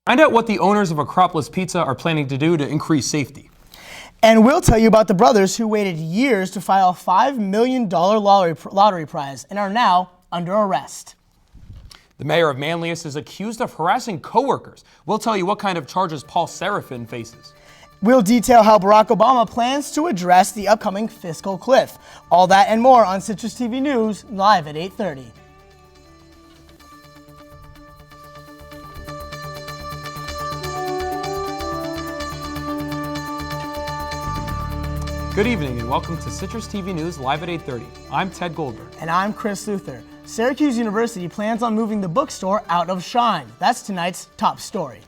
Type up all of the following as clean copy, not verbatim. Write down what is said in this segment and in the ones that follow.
Find out what the owners of Acropolis Pizza are planning to do to increase safety. And we'll tell you about the brothers who waited years to file a $5 million lottery prize and are now under arrest. The mayor of Manlius is accused of harassing coworkers. We'll tell you what kind of charges Paul Serafin faces. We'll detail how Barack Obama plans to address the upcoming fiscal cliff. All that and more on Citrus TV News, live at 8:30. Good evening and welcome to Citrus TV News live at 8:30. I'm Ted Goldberg. And I'm Chris Luther. Syracuse University plans on moving the bookstore out of Shine. That's tonight's top story.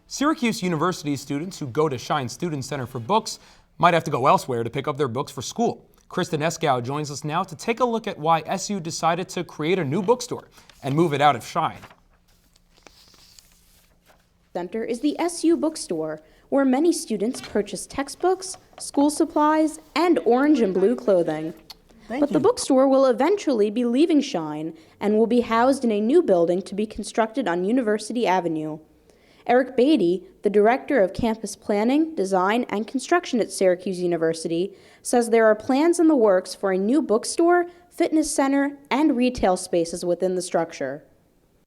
Syracuse University students who go to Shine Student Center for books might have to go elsewhere to pick up their books for school. Kristen Eskow joins us now to take a look at why SU decided to create a new bookstore and move it out of Shine. Center is the SU bookstore, where many students purchase textbooks, school supplies, and orange and blue clothing. But the bookstore will eventually be leaving Shine and will be housed in a new building to be constructed on University Avenue. Eric Beatty, the director of campus planning, design, and construction at Syracuse University, says there are plans in the works for a new bookstore, fitness center, and retail spaces within the structure.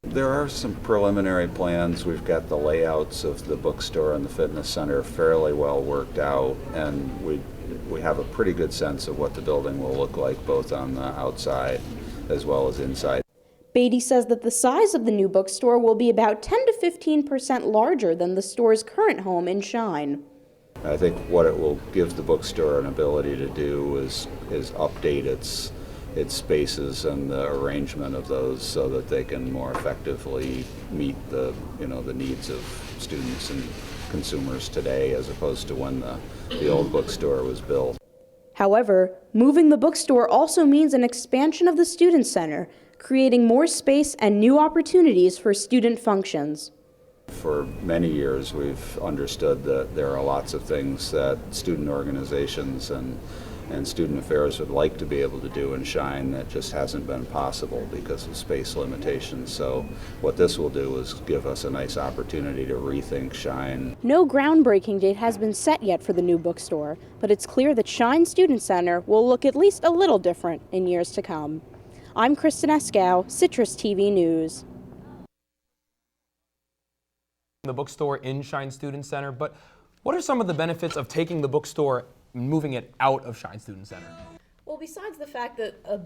There are some preliminary plans. We've got the layouts of the bookstore and the fitness center fairly well worked out, and we have a pretty good sense of what the building will look like both on the outside as well as inside. Beatty says that the size of the new bookstore will be about 10 to 15% larger than the store's current home in Shine. I think what it will give the bookstore an ability to do is update its spaces and the arrangement of those so that they can more effectively meet the needs of students and consumers today as opposed to when the old bookstore was built. However, moving the bookstore also means an expansion of the student center, creating more space and new opportunities for student functions. For many years we've understood that there are lots of things that student organizations and student affairs would like to be able to do in Shine that just hasn't been possible because of space limitations. So what this will do is give us a nice opportunity to rethink Shine. No groundbreaking date has been set yet for the new bookstore, but it's clear that Shine Student Center will look at least a little different in years to come. I'm Kristen Eskow, Citrus TV News. The bookstore in Shine Student Center, but what are some of the benefits of taking the bookstore and moving it out of Shine Student Center? Well, besides the fact that a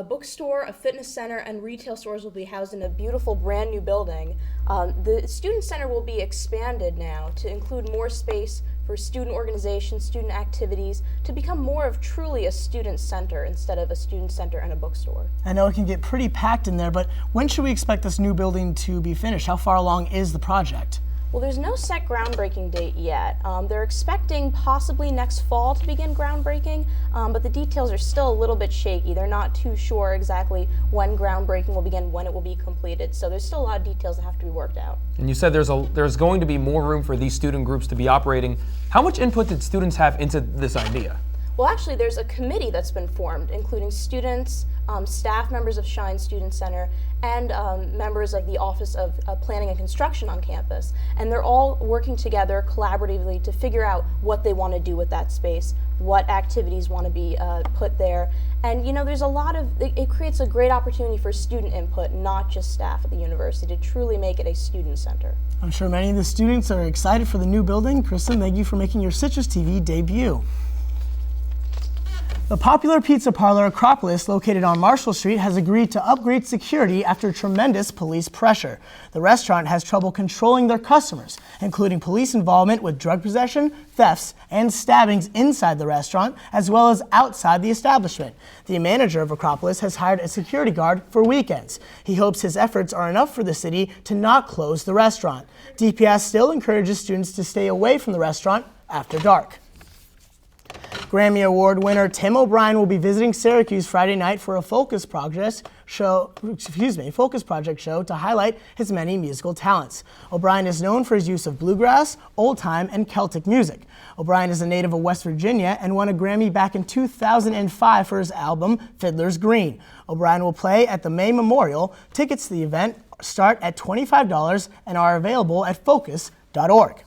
bookstore, a fitness center, and retail stores will be housed in a beautiful brand new building, the student center will be expanded now to include more space for student organizations, student activities, to become more of truly a student center instead of a student center and a bookstore. I know it can get pretty packed in there, but when should we expect this new building to be finished? How far along is the project? Well, there's no set groundbreaking date yet. They're expecting possibly next fall to begin groundbreaking, but the details are still a little bit shaky. They're not too sure exactly when groundbreaking will begin, when it will be completed. So there's still a lot of details that have to be worked out. And you said there's going to be more room for these student groups to be operating. How much input did students have into this idea? Well, actually, there's a committee that's been formed, including students, staff members of Shine Student Center, and members of the Office of Planning and Construction on campus. And they're all working together collaboratively to figure out what they want to do with that space, what activities want to be put there. And there's a lot of, it creates a great opportunity for student input, not just staff at the university, to truly make it a student center. I'm sure many of the students are excited for the new building. Kristen, thank you for making your Citrus TV debut. The popular pizza parlor Acropolis, located on Marshall Street, has agreed to upgrade security after tremendous police pressure. The restaurant has trouble controlling their customers, including police involvement with drug possession, thefts, and stabbings inside the restaurant, as well as outside the establishment. The manager of Acropolis has hired a security guard for weekends. He hopes his efforts are enough for the city to not close the restaurant. DPS still encourages students to stay away from the restaurant after dark. Grammy Award winner Tim O'Brien will be visiting Syracuse Friday night for a Focus Project show to highlight his many musical talents. O'Brien is known for his use of bluegrass, old time, and Celtic music. O'Brien is a native of West Virginia and won a Grammy back in 2005 for his album Fiddler's Green. O'Brien will play at the May Memorial. Tickets to the event start at $25 and are available at focus.org.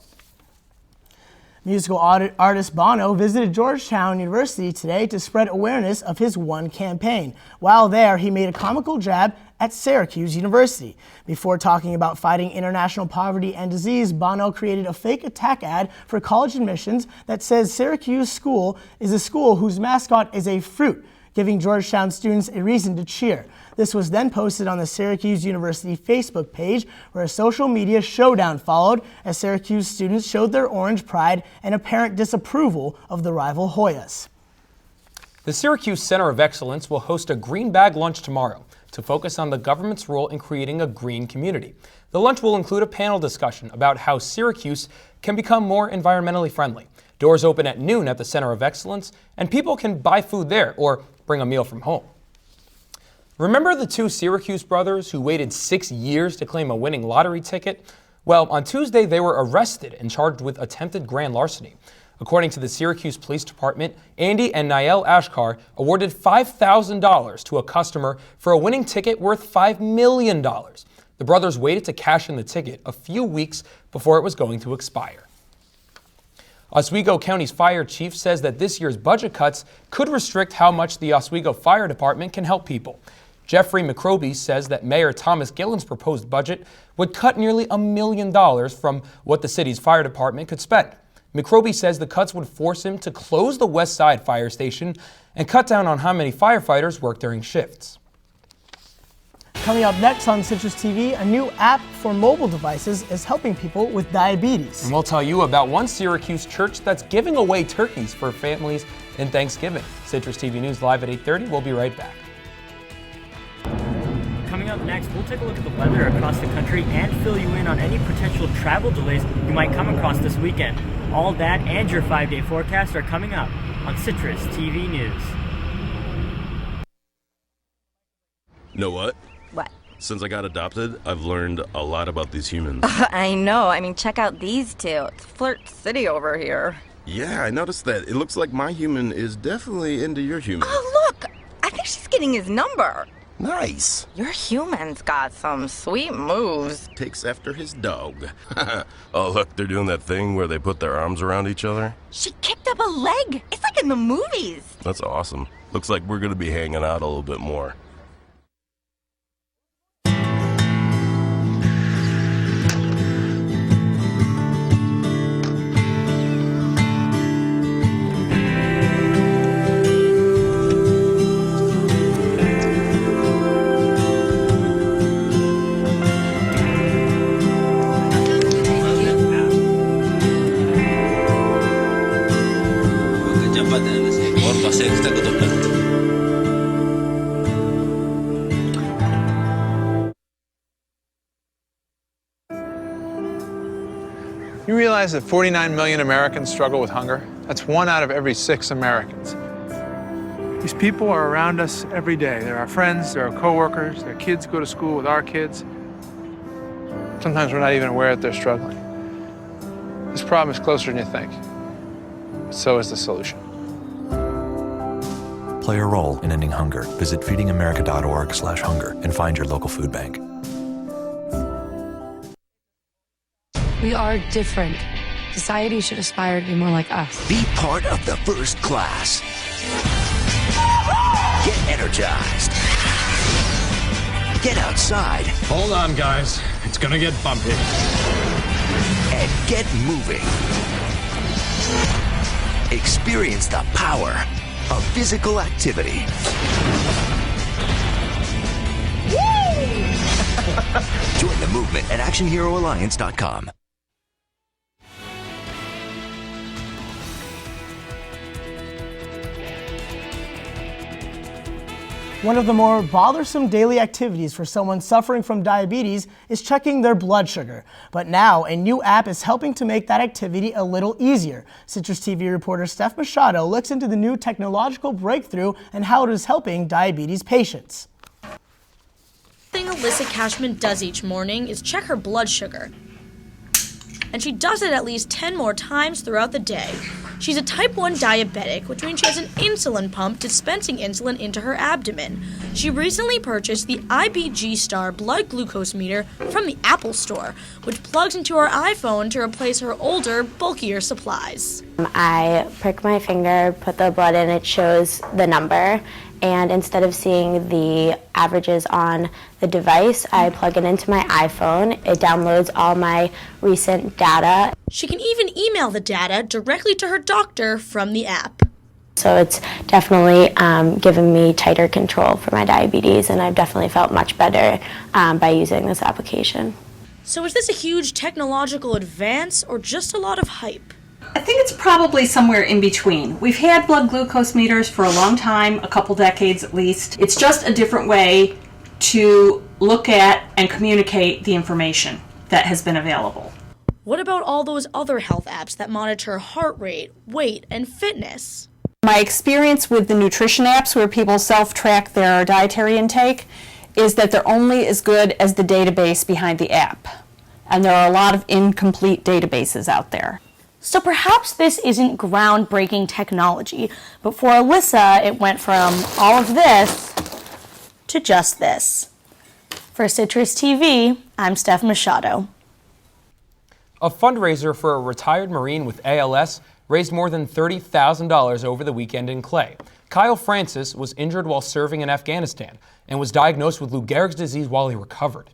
Musical artist Bono visited Georgetown University today to spread awareness of his One campaign. While there, he made a comical jab at Syracuse University. Before talking about fighting international poverty and disease, Bono created a fake attack ad for college admissions that says Syracuse School is a school whose mascot is a fruit, giving Georgetown students a reason to cheer. This was then posted on the Syracuse University Facebook page, where a social media showdown followed as Syracuse students showed their orange pride and apparent disapproval of the rival Hoyas. The Syracuse Center of Excellence will host a green bag lunch tomorrow to focus on the government's role in creating a green community. The lunch will include a panel discussion about how Syracuse can become more environmentally friendly. Doors open at noon at the Center of Excellence, and people can buy food there or bring a meal from home. Remember the two Syracuse brothers who waited 6 years to claim a winning lottery ticket? Well, on Tuesday, they were arrested and charged with attempted grand larceny. According to the Syracuse Police Department, Andy and Niall Ashkar awarded $5,000 to a customer for a winning ticket worth $5 million. The brothers waited to cash in the ticket a few weeks before it was going to expire. Oswego County's fire chief says that this year's budget cuts could restrict how much the Oswego Fire Department can help people. Jeffrey McRoby says that Mayor Thomas Gillen's proposed budget would cut nearly $1 million from what the city's fire department could spend. McRoby says the cuts would force him to close the West Side Fire Station and cut down on how many firefighters work during shifts. Coming up next on Citrus TV, a new app for mobile devices is helping people with diabetes. And we'll tell you about one Syracuse church that's giving away turkeys for families in Thanksgiving. Citrus TV News live at 8:30. We'll be right back. Coming up next, we'll take a look at the weather across the country and fill you in on any potential travel delays you might come across this weekend. All that and your 5-day forecast are coming up on Citrus TV News. Know what? What? Since I got adopted, I've learned a lot about these humans. I know. I mean, check out these two. It's Flirt City over here. Yeah, I noticed that. It looks like my human is definitely into your human. Oh, look! I think she's getting his number. Nice. Your human's got some sweet moves. Takes after his dog. Oh, look, they're doing that thing where they put their arms around each other. She kicked up a leg. It's like in the movies. That's awesome. Looks like we're going to be hanging out a little bit more. You realize that 49 million Americans struggle with hunger? That's 1 out of every 6 Americans. These people are around us every day. They're our friends, they're our coworkers, their kids go to school with our kids. Sometimes we're not even aware that they're struggling. This problem is closer than you think. So is the solution. Play a role in ending hunger. Visit feedingamerica.org/hunger and find your local food bank. We are different. Society should aspire to be more like us. Be part of the first class. Get energized. Get outside. Hold on, guys. It's gonna get bumpy. And get moving. Experience the power of physical activity. Join the movement at ActionHeroAlliance.com. One of the more bothersome daily activities for someone suffering from diabetes is checking their blood sugar. But now, a new app is helping to make that activity a little easier. CitrusTV reporter Steph Machado looks into the new technological breakthrough and how it is helping diabetes patients. The thing Alyssa Cashman does each morning is check her blood sugar. And she does it at least 10 more times throughout the day. She's a type 1 diabetic, which means she has an insulin pump dispensing insulin into her abdomen. She recently purchased the IBG Star blood glucose meter from the Apple Store, which plugs into her iPhone to replace her older, bulkier supplies. I prick my finger, put the blood in, it shows the number, and instead of seeing the averages on the device, I plug it into my iPhone. It downloads all my recent data. She can even email the data directly to her doctor from the app. So it's definitely given me tighter control for my diabetes, and I've definitely felt much better by using this application. So is this a huge technological advance or just a lot of hype? I think it's probably somewhere in between. We've had blood glucose meters for a long time, a couple decades at least. It's just a different way to look at and communicate the information that has been available. What about all those other health apps that monitor heart rate, weight, and fitness? My experience with the nutrition apps where people self-track their dietary intake is that they're only as good as the database behind the app. And there are a lot of incomplete databases out there. So perhaps this isn't groundbreaking technology, but for Alyssa, it went from all of this to just this. For Citrus TV, I'm Steph Machado. A fundraiser for a retired Marine with ALS raised more than $30,000 over the weekend in Clay. Kyle Francis was injured while serving in Afghanistan and was diagnosed with Lou Gehrig's disease while he recovered.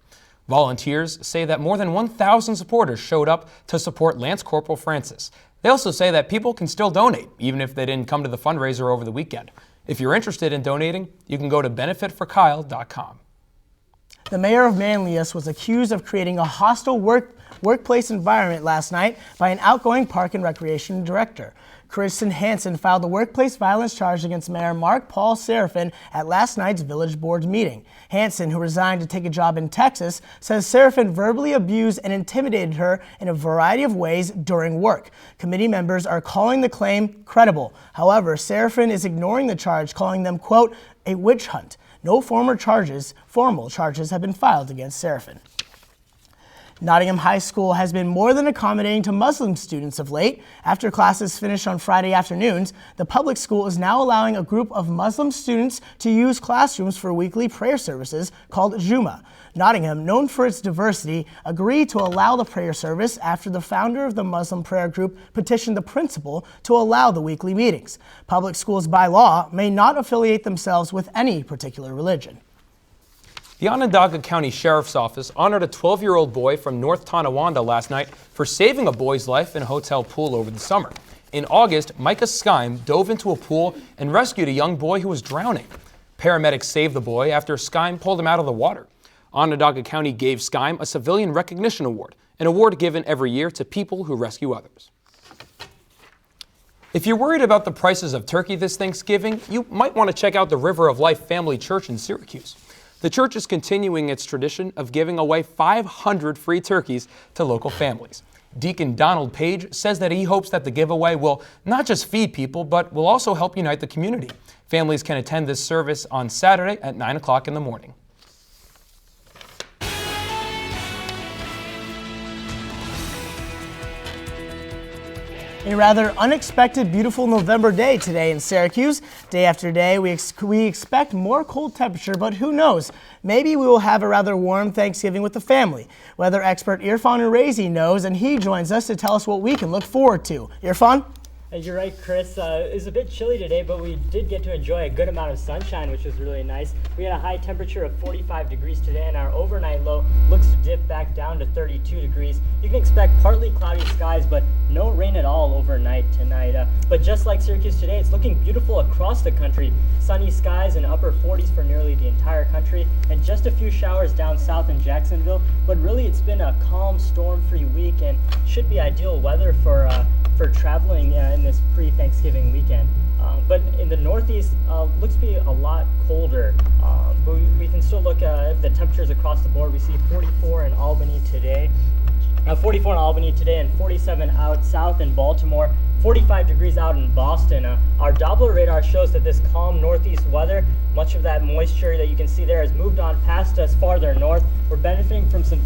Volunteers say that more than 1,000 supporters showed up to support Lance Corporal Francis. They also say that people can still donate, even if they didn't come to the fundraiser over the weekend. If you're interested in donating, you can go to benefitforkyle.com. The mayor of Manlius was accused of creating a hostile workplace environment last night by an outgoing park and recreation director. Kristen Hansen filed the workplace violence charge against Mayor Mark Paul Serafin at last night's village board meeting. Hansen, who resigned to take a job in Texas, says Serafin verbally abused and intimidated her in a variety of ways during work. Committee members are calling the claim credible. However, Serafin is ignoring the charge, calling them, quote, a witch hunt. No formal charges have been filed against Serafin. Nottingham High School has been more than accommodating to Muslim students of late. After classes finish on Friday afternoons, the public school is now allowing a group of Muslim students to use classrooms for weekly prayer services called Juma. Nottingham, known for its diversity, agreed to allow the prayer service after the founder of the Muslim prayer group petitioned the principal to allow the weekly meetings. Public schools by law may not affiliate themselves with any particular religion. The Onondaga County Sheriff's Office honored a 12-year-old boy from North Tonawanda last night for saving a boy's life in a hotel pool over the summer. In August, Micah Skyme dove into a pool and rescued a young boy who was drowning. Paramedics saved the boy after Skyme pulled him out of the water. Onondaga County gave Skyme a Civilian Recognition Award, an award given every year to people who rescue others. If you're worried about the prices of turkey this Thanksgiving, you might want to check out the River of Life Family Church in Syracuse. The church is continuing its tradition of giving away 500 free turkeys to local families. Deacon Donald Page says that he hopes that the giveaway will not just feed people, but will also help unite the community. Families can attend this service on Saturday at 9 o'clock in the morning. A rather unexpected, beautiful November day today in Syracuse. Day after day, we expect more cold temperature, but who knows? Maybe we will have a rather warm Thanksgiving with the family. Weather expert Irfan Urazi knows, and he joins us to tell us what we can look forward to. Irfan? You're right, Chris. It's a bit chilly today, but we did get to enjoy a good amount of sunshine, which was really nice. We had a high temperature of 45 degrees today, and our overnight low looks to dip back down to 32 degrees. You can expect partly cloudy skies, but no rain at all overnight tonight. But just like Syracuse today, it's looking beautiful across the country. Sunny skies and upper 40s for nearly the entire country, and just a few showers down south in Jacksonville. But really, it's been a calm, storm-free week, and should be ideal weather for traveling in this pre-Thanksgiving weekend. But in the northeast, looks to be a lot colder. But we can still look at the temperatures across the board. We see 44 in Albany today. 44 in Albany today and 47 out south in Baltimore, 45 degrees out in Boston. Our Doppler radar shows that this calm northeast weather, much of that moisture that you can see there has moved on past us farther north. We're benefiting from some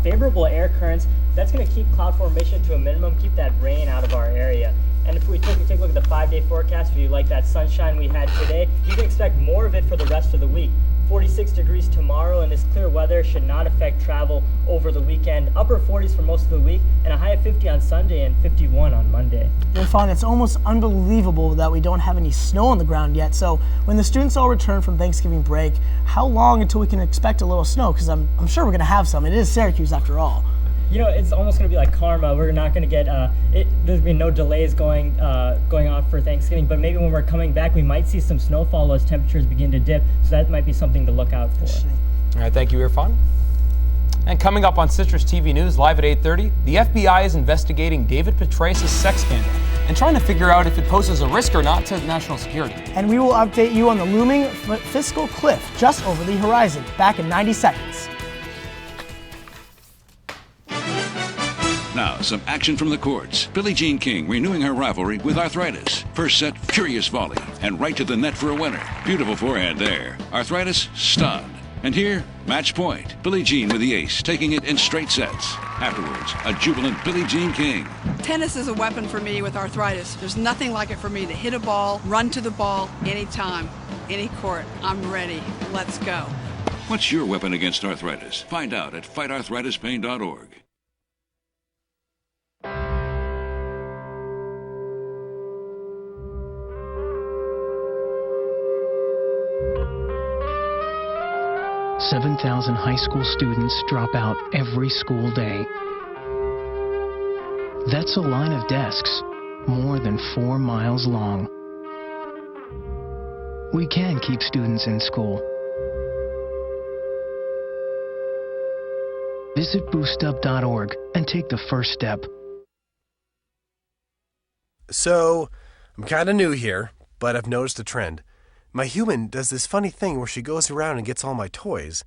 favorable air currents. That's going to keep cloud formation to a minimum, keep that rain out of our area. And if we take a look at the 5-day forecast, if you like that sunshine we had today, you can expect more of it for the rest of the week. 46 degrees tomorrow, and this clear weather should not affect travel over the weekend. Upper 40s for most of the week, and a high of 50 on Sunday and 51 on Monday. Irfan, it's almost unbelievable that we don't have any snow on the ground yet. So when the students all return from Thanksgiving break, how long until we can expect a little snow? Because I'm sure we're going to have some. It is Syracuse after all. You know, it's almost going to be like karma. We're not going to get, there's been no delays going off for Thanksgiving, but maybe when we're coming back, we might see some snowfall as temperatures begin to dip, so that might be something to look out for. All right, thank you, Irfan. And coming up on Citrus TV News, live at 8:30, the FBI is investigating David Petraeus' sex scandal and trying to figure out if it poses a risk or not to national security. And we will update you on the looming fiscal cliff just over the horizon, back in 90 seconds. Now, some action from the courts. Billie Jean King renewing her rivalry with Arthritis. First set, furious volley, and right to the net for a winner. Beautiful forehand there. Arthritis, stunned. And here, match point. Billie Jean with the ace, taking it in straight sets. Afterwards, a jubilant Billie Jean King. Tennis is a weapon for me with arthritis. There's nothing like it for me to hit a ball, run to the ball, anytime, any court. I'm ready. Let's go. What's your weapon against arthritis? Find out at fightarthritispain.org. $7,000 high school students drop out every school day. That's a line of desks more than 4 miles long. We can keep students in school. Visit boostup.org and take the first step. So, I'm kind of new here, but I've noticed a trend. My human does this funny thing where she goes around and gets all my toys,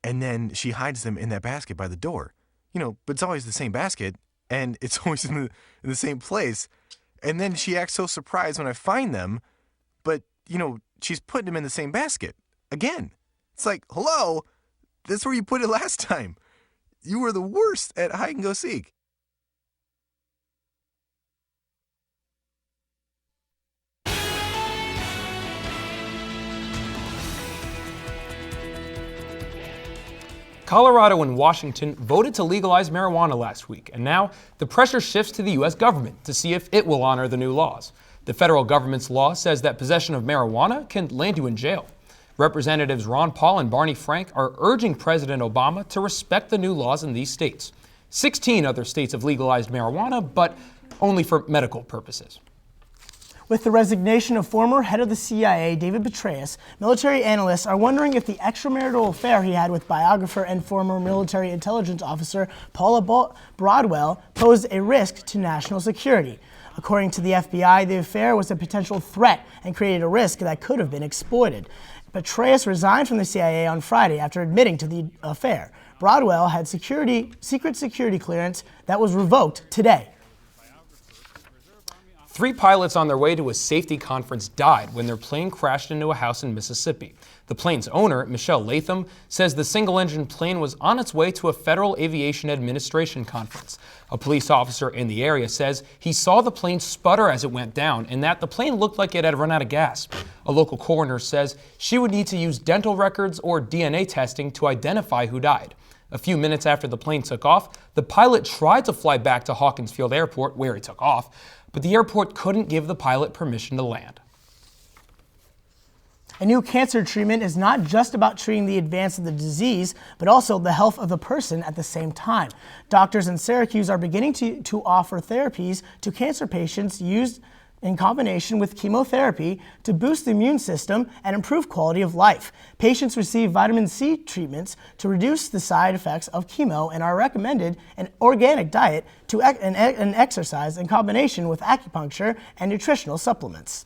and then she hides them in that basket by the door. You know, but it's always the same basket, and it's always in the same place. And then she acts so surprised when I find them, but, you know, she's putting them in the same basket. Again. It's like, hello, that's where you put it last time. You were the worst at hide and go seek. Colorado and Washington voted to legalize marijuana last week, and now the pressure shifts to the U.S. government to see if it will honor the new laws. The federal government's law says that possession of marijuana can land you in jail. Representatives Ron Paul and Barney Frank are urging President Obama to respect the new laws in these states. 16 other states have legalized marijuana, but only for medical purposes. With the resignation of former head of the CIA, David Petraeus, military analysts are wondering if the extramarital affair he had with biographer and former military intelligence officer Paula Broadwell posed a risk to national security. According to the FBI, the affair was a potential threat and created a risk that could have been exploited. Petraeus resigned from the CIA on Friday after admitting to the affair. Broadwell had secret security clearance that was revoked today. 3 pilots on their way to a safety conference died when their plane crashed into a house in Mississippi. The plane's owner, Michelle Latham, says the single-engine plane was on its way to a Federal Aviation Administration conference. A police officer in the area says he saw the plane sputter as it went down and that the plane looked like it had run out of gas. A local coroner says she would need to use dental records or DNA testing to identify who died. A few minutes after the plane took off, the pilot tried to fly back to Hawkins Field Airport, where he took off, but the airport couldn't give the pilot permission to land. A new cancer treatment is not just about treating the advance of the disease, but also the health of the person at the same time. Doctors in Syracuse are beginning to offer therapies to cancer patients used in combination with chemotherapy to boost the immune system and improve quality of life. Patients receive vitamin C treatments to reduce the side effects of chemo and are recommended an organic diet and exercise in combination with acupuncture and nutritional supplements.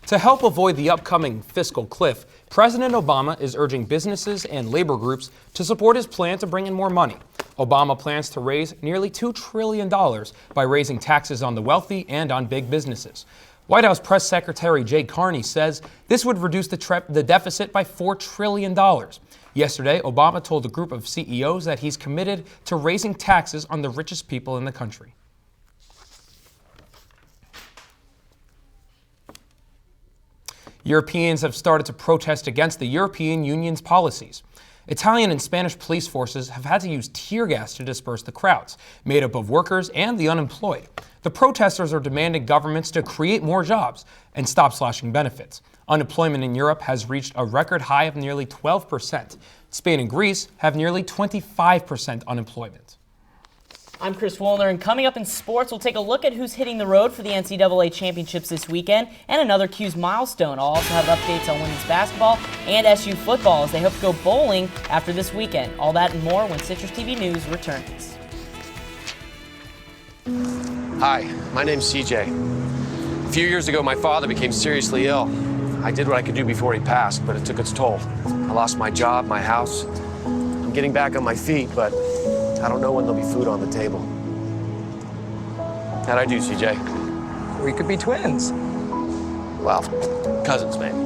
To help avoid the upcoming fiscal cliff, President Obama is urging businesses and labor groups to support his plan to bring in more money. Obama plans to raise nearly $2 trillion by raising taxes on the wealthy and on big businesses. White House Press Secretary Jay Carney says this would reduce the deficit by $4 trillion. Yesterday, Obama told a group of CEOs that he's committed to raising taxes on the richest people in the country. Europeans have started to protest against the European Union's policies. Italian and Spanish police forces have had to use tear gas to disperse the crowds, made up of workers and the unemployed. The protesters are demanding governments to create more jobs and stop slashing benefits. Unemployment in Europe has reached a record high of nearly 12%. Spain and Greece have nearly 25% unemployment. I'm Chris Woolner, and coming up in sports, we'll take a look at who's hitting the road for the NCAA championships this weekend and another Q's milestone. I'll also have updates on women's basketball and SU football as they hope to go bowling after this weekend. All that and more when Citrus TV News returns. Hi, my name's CJ. A few years ago, my father became seriously ill. I did what I could do before he passed, but it took its toll. I lost my job, my house. I'm getting back on my feet, but I don't know when there'll be food on the table. How'd I do, CJ? We could be twins. Well, cousins, maybe.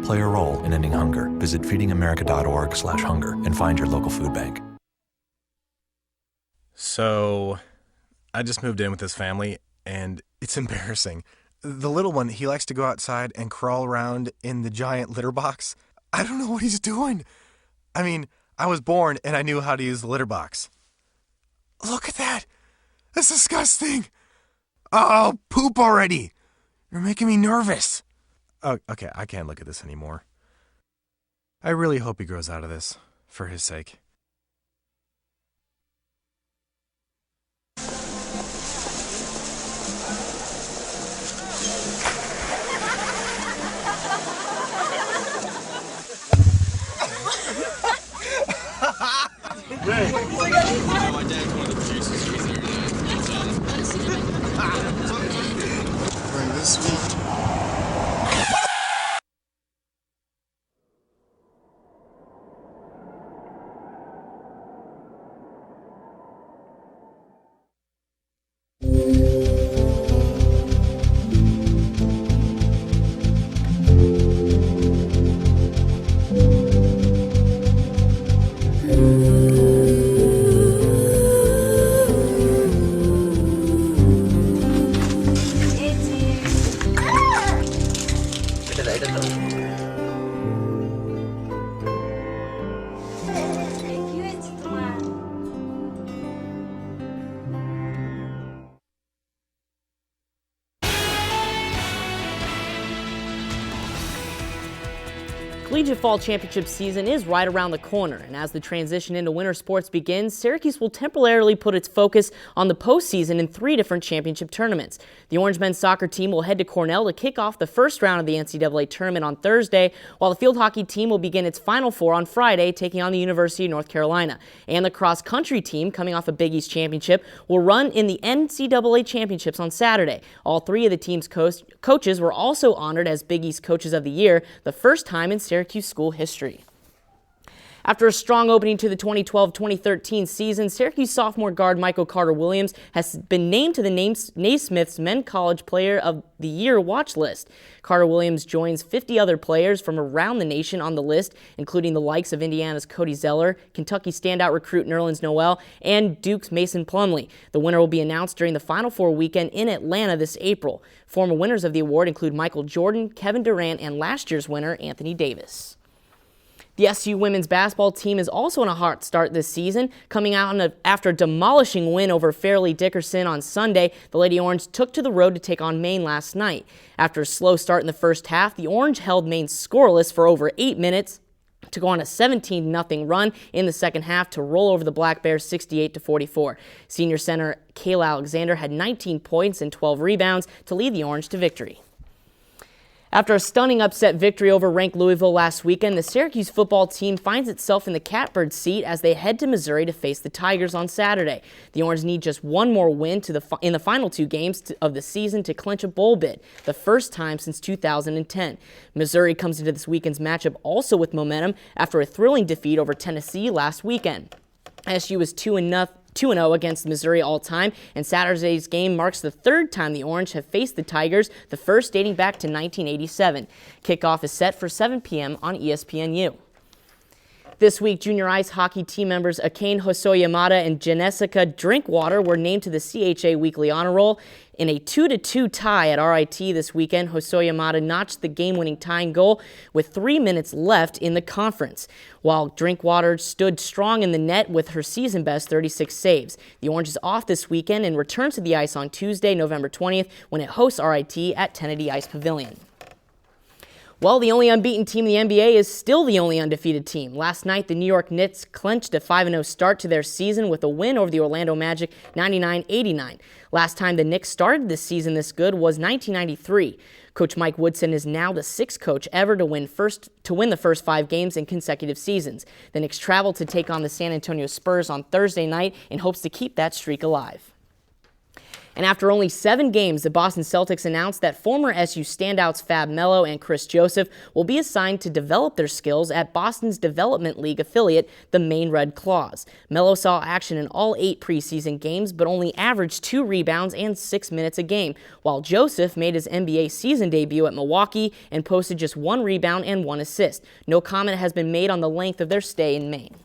Play a role in ending hunger. Visit feedingamerica.org/hunger and find your local food bank. So, I just moved in with this family, and it's embarrassing. The little one, he likes to go outside and crawl around in the giant litter box. I don't know what he's doing. I mean, I was born and I knew how to use the litter box. Look at that. That's disgusting. Oh, poop already. You're making me nervous. Oh, okay, I can't look at this anymore. I really hope he grows out of this, for his sake. My dad's one of the producers. He's there today. Bring this week. Collegiate Fall Championship season is right around the corner, and as the transition into winter sports begins, Syracuse will temporarily put its focus on the postseason in 3 different championship tournaments. The Orange men's soccer team will head to Cornell to kick off the first round of the NCAA tournament on Thursday, while the field hockey team will begin its Final Four on Friday, taking on the University of North Carolina. And the cross-country team, coming off a Big East championship, will run in the NCAA championships on Saturday. All 3 of the team's coaches were also honored as Big East Coaches of the Year, the first time in Syracuse school history. After a strong opening to the 2012-2013 season, Syracuse sophomore guard Michael Carter-Williams has been named to the Naismith's Men's College Player of the Year watch list. Carter-Williams joins 50 other players from around the nation on the list, including the likes of Indiana's Cody Zeller, Kentucky standout recruit Nerlens Noel, and Duke's Mason Plumlee. The winner will be announced during the Final Four weekend in Atlanta this April. Former winners of the award include Michael Jordan, Kevin Durant, and last year's winner, Anthony Davis. The SU women's basketball team is also on a hot start this season. Coming out after a demolishing win over Fairleigh Dickerson on Sunday, the Lady Orange took to the road to take on Maine last night. After a slow start in the first half, the Orange held Maine scoreless for over 8 minutes to go on a 17-0 run in the second half to roll over the Black Bears 68-44. Senior center Kayla Alexander had 19 points and 12 rebounds to lead the Orange to victory. After a stunning upset victory over ranked Louisville last weekend, the Syracuse football team finds itself in the catbird seat as they head to Missouri to face the Tigers on Saturday. The Orange need just one more win in the final 2 games of the season to clinch a bowl bid, the first time since 2010. Missouri comes into this weekend's matchup also with momentum after a thrilling defeat over Tennessee last weekend. SU is 2-0 against Missouri all-time, and Saturday's game marks the 3rd time the Orange have faced the Tigers, the first dating back to 1987. Kickoff is set for 7 p.m. on ESPNU. This week, junior ice hockey team members Akane Hosoyamada and Jessica Drinkwater were named to the CHA Weekly Honor Roll. In a 2-2 tie at RIT this weekend, Hosoyamada notched the game-winning tying goal with 3 minutes left in the conference, while Drinkwater stood strong in the net with her season-best 36 saves. The Orange is off this weekend and returns to the ice on Tuesday, November 20th, when it hosts RIT at Tennessee Ice Pavilion. Well, the only unbeaten team in the NBA is still the only undefeated team. Last night, the New York Knicks clinched a 5-0 start to their season with a win over the Orlando Magic 99-89. Last time the Knicks started this season this good was 1993. Coach Mike Woodson is now the 6th coach ever to win the first 5 games in consecutive seasons. The Knicks travel to take on the San Antonio Spurs on Thursday night in hopes to keep that streak alive. And after only 7 games, the Boston Celtics announced that former SU standouts Fab Melo and Chris Joseph will be assigned to develop their skills at Boston's Development League affiliate, the Maine Red Claws. Melo saw action in all 8 preseason games, but only averaged 2 rebounds and 6 minutes a game, while Joseph made his NBA season debut at Milwaukee and posted just 1 rebound and 1 assist. No comment has been made on the length of their stay in Maine.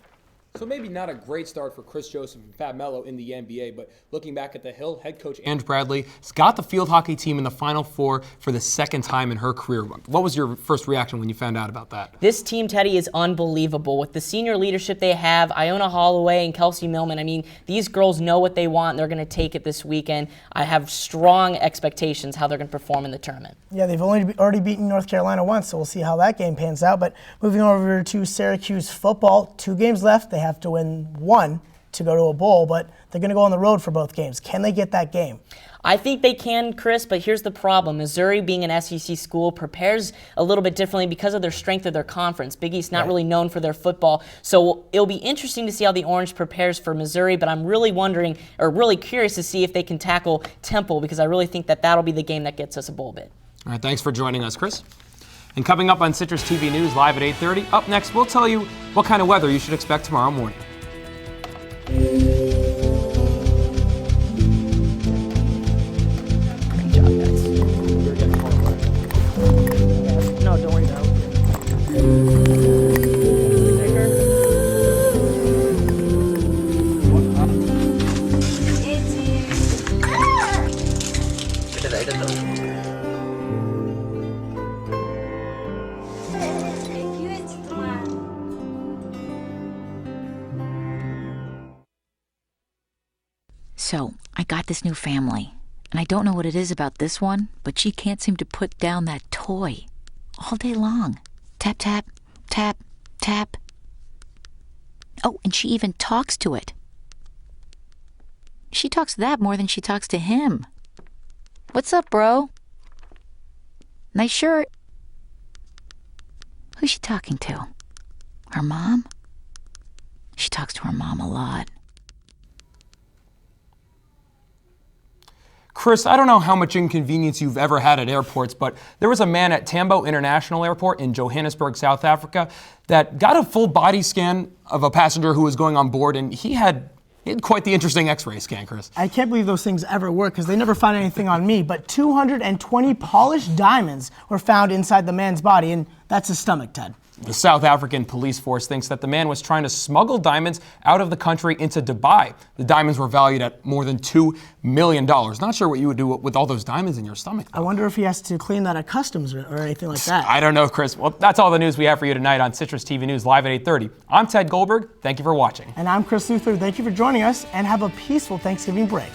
So maybe not a great start for Chris Joseph and Fab Melo in the NBA, but looking back at the Hill, head coach Ange Bradley has got the field hockey team in the Final Four for the 2nd time in her career. What was your first reaction when you found out about that? This team, Teddy, is unbelievable. With the senior leadership they have, Iona Holloway and Kelsey Millman, I mean, these girls know what they want, and they're going to take it this weekend. I have strong expectations how they're going to perform in the tournament. Yeah, they've already beaten North Carolina once, so we'll see how that game pans out. But moving over to Syracuse football, 2 games left. They have to win 1 to go to a bowl, but they're going to go on the road for both games. Can they get that game? I think they can, Chris, but here's the problem. Missouri, being an SEC school, prepares a little bit differently because of their strength of their conference. Big East not really known for their football, so it'll be interesting to see how the Orange prepares for Missouri, but I'm really wondering, or really curious to see if they can tackle Temple, because I really think that that'll be the game that gets us a bowl bid. All right, thanks for joining us, Chris. And coming up on Citrus TV News live at 8:30, up next we'll tell you what kind of weather you should expect tomorrow morning. Great job, guys. No, don't worry about it. So, I got this new family, and I don't know what it is about this one, but she can't seem to put down that toy all day long. Tap, tap, tap, tap. Oh, and she even talks to it. She talks to that more than she talks to him. What's up, bro? Nice shirt. Who's she talking to? Her mom? She talks to her mom a lot. Chris, I don't know how much inconvenience you've ever had at airports, but there was a man at Tambo International Airport in Johannesburg, South Africa, that got a full body scan of a passenger who was going on board, and he had quite the interesting x-ray scan, Chris. I can't believe those things ever work because they never found anything on me, but 220 polished diamonds were found inside the man's body, and that's his stomach, Ted. The South African police force thinks that the man was trying to smuggle diamonds out of the country into Dubai. The diamonds were valued at more than $2 million. Not sure what you would do with all those diamonds in your stomach, though. I wonder if he has to clean that at customs or anything like that. I don't know, Chris. Well, that's all the news we have for you tonight on Citrus TV News live at 8:30. I'm Ted Goldberg. Thank you for watching. And I'm Chris Luther. Thank you for joining us, and have a peaceful Thanksgiving break.